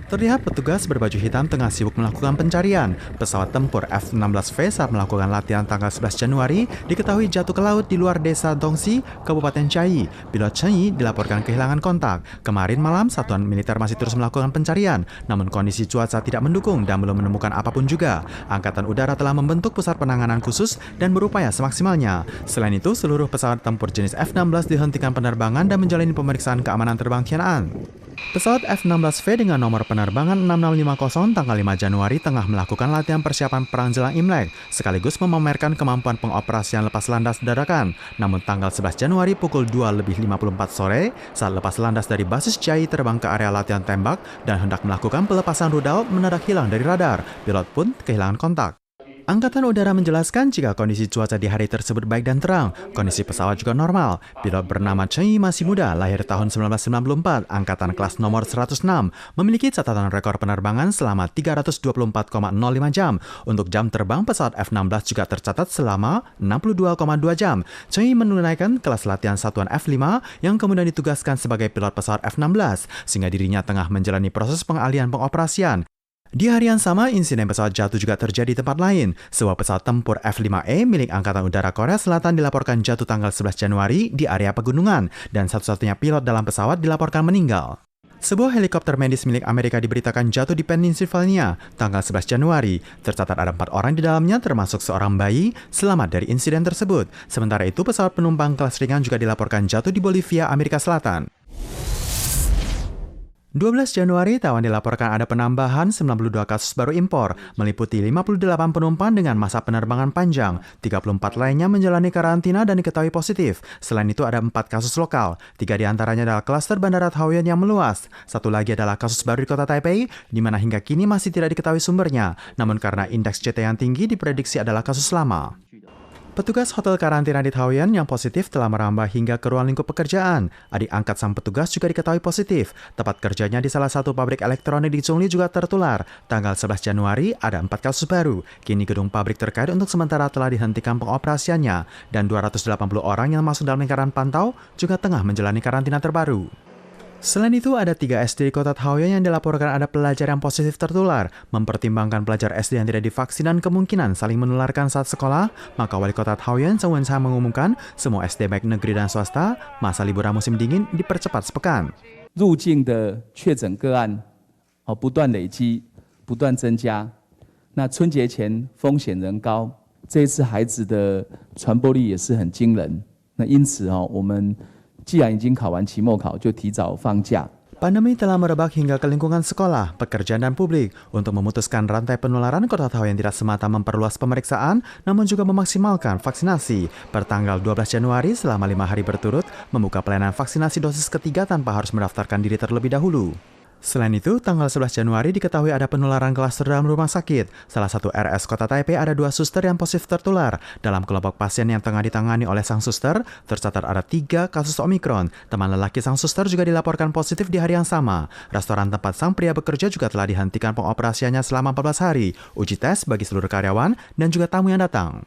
Terlihat petugas berbaju hitam tengah sibuk melakukan pencarian. Pesawat tempur F-16V saat melakukan latihan tanggal 11 Januari diketahui jatuh ke laut di luar desa Dongsi, Kabupaten Chiayi. Pilot Chiayi dilaporkan kehilangan kontak. Kemarin malam, satuan militer masih terus melakukan pencarian, namun kondisi cuaca tidak mendukung dan belum menemukan apapun juga. Angkatan Udara telah membentuk pusat penanganan khusus dan berupaya semaksimalnya. Selain itu, seluruh pesawat tempur jenis F-16 dihentikan penerbangan dan menjalani pemeriksaan keamanan terbang Tian'an. Pesawat F-16V dengan nomor penerbangan 6650 tanggal 5 Januari tengah melakukan latihan persiapan perang jelang Imlek, sekaligus memamerkan kemampuan pengoperasian lepas landas dadakan. Namun tanggal 11 Januari pukul 2:54 sore, saat lepas landas dari basis Chiayi terbang ke area latihan tembak dan hendak melakukan pelepasan rudal mendadak hilang dari radar. Pilot pun kehilangan kontak. Angkatan Udara menjelaskan jika kondisi cuaca di hari tersebut baik dan terang, kondisi pesawat juga normal. Pilot bernama Chiayi masih muda, lahir tahun 1994, angkatan kelas nomor 106, memiliki catatan rekor penerbangan selama 324,05 jam. Untuk jam terbang pesawat F-16 juga tercatat selama 62,2 jam. Chiayi menunaikan kelas latihan satuan F-5 yang kemudian ditugaskan sebagai pilot pesawat F-16, sehingga dirinya tengah menjalani proses pengalihan pengoperasian. Di hari yang sama, insiden pesawat jatuh juga terjadi di tempat lain. Sebuah pesawat tempur F-5E milik Angkatan Udara Korea Selatan dilaporkan jatuh tanggal 11 Januari di area pegunungan, dan satu-satunya pilot dalam pesawat dilaporkan meninggal. Sebuah helikopter medis milik Amerika diberitakan jatuh di Pennsylvania tanggal 11 Januari. Tercatat ada 4 orang di dalamnya, termasuk seorang bayi, selamat dari insiden tersebut. Sementara itu, pesawat penumpang kelas ringan juga dilaporkan jatuh di Bolivia, Amerika Selatan. 12 Januari, Taiwan dilaporkan ada penambahan 92 kasus baru impor, meliputi 58 penumpang dengan masa penerbangan panjang. 34 lainnya menjalani karantina dan diketahui positif. Selain itu ada 4 kasus lokal. 3 diantaranya adalah klaster Bandara Taoyuan yang meluas. Satu lagi adalah kasus baru di kota Taipei, di mana hingga kini masih tidak diketahui sumbernya. Namun karena indeks CT yang tinggi diprediksi adalah kasus lama. Petugas hotel karantina di Taoyuan yang positif telah merambah hingga ke ruang lingkup pekerjaan. Adik angkat sang petugas juga diketahui positif. Tempat kerjanya di salah satu pabrik elektronik di Zhongli juga tertular. Tanggal 11 Januari ada 4 kasus baru. Kini gedung pabrik terkait untuk sementara telah dihentikan pengoperasiannya. Dan 280 orang yang masuk dalam lingkaran pantau juga tengah menjalani karantina terbaru. Selain itu, ada 3 SD di kota Taoyuan yang dilaporkan ada pelajar yang positif tertular. Mempertimbangkan pelajar SD yang tidak divaksin dan kemungkinan saling menularkan saat sekolah, maka Wali Kota Taoyuan Song Wen-cha mengumumkan semua SD baik negeri dan swasta masa liburan musim dingin dipercepat sepekan. 入境的确诊个案不断累积，不断增加。那春节前风险仍高，这一次孩子的传播力也是很惊人。那因此我们 既然已经考完期末考，就提早放假。 Pandemi telah merebak hingga ke lingkungan sekolah, pekerjaan, dan publik. Untuk memutuskan rantai penularan, Kota Taoyuan tidak semata memperluas pemeriksaan, namun juga memaksimalkan vaksinasi. Pertanggal 12 Januari, selama 5 hari berturut, membuka pelayanan vaksinasi dosis ketiga tanpa harus mendaftarkan diri terlebih dahulu. Selain itu, tanggal 11 Januari diketahui ada penularan klaster dalam rumah sakit. Salah satu RS Kota Taipei ada 2 suster yang positif tertular. Dalam kelompok pasien yang tengah ditangani oleh sang suster, tercatat ada 3 kasus Omikron. Teman lelaki sang suster juga dilaporkan positif di hari yang sama. Restoran tempat sang pria bekerja juga telah dihentikan pengoperasiannya selama 14 hari. Uji tes bagi seluruh karyawan dan juga tamu yang datang.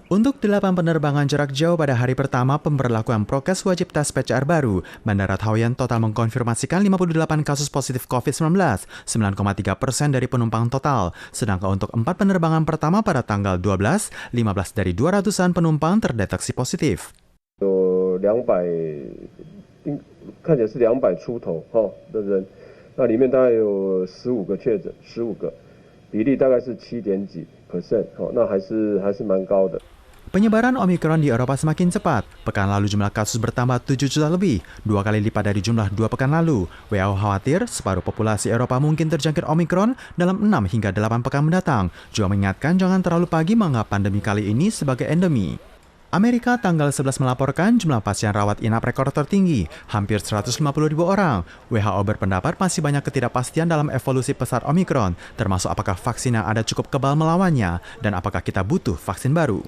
Untuk 8 penerbangan jarak jauh pada hari pertama pemberlakuan prokes wajib tes PCR baru, Bandara Taoyuan total mengkonfirmasikan 58 kasus positif COVID-19, 9,3% dari penumpang total. Sedangkan untuk 4 penerbangan pertama pada tanggal 12, 15 dari 200-an penumpang terdeteksi positif. 看起来是200出头的人，那里面大概有15个确诊，15个，比例大概是7点几%，那还是蛮高的。 Penyebaran Omikron di Eropa semakin cepat. Pekan lalu jumlah kasus bertambah 7 juta lebih, 2 kali lipat dari jumlah 2 pekan lalu. WHO khawatir separuh populasi Eropa mungkin terjangkit Omikron dalam 6 hingga 8 pekan mendatang. Juga mengingatkan jangan terlalu pagi menganggap pandemi kali ini sebagai endemi. Amerika tanggal 11 melaporkan jumlah pasien rawat inap rekor tertinggi, hampir 150.000 orang. WHO berpendapat masih banyak ketidakpastian dalam evolusi pesat Omikron, termasuk apakah vaksin yang ada cukup kebal melawannya, dan apakah kita butuh vaksin baru.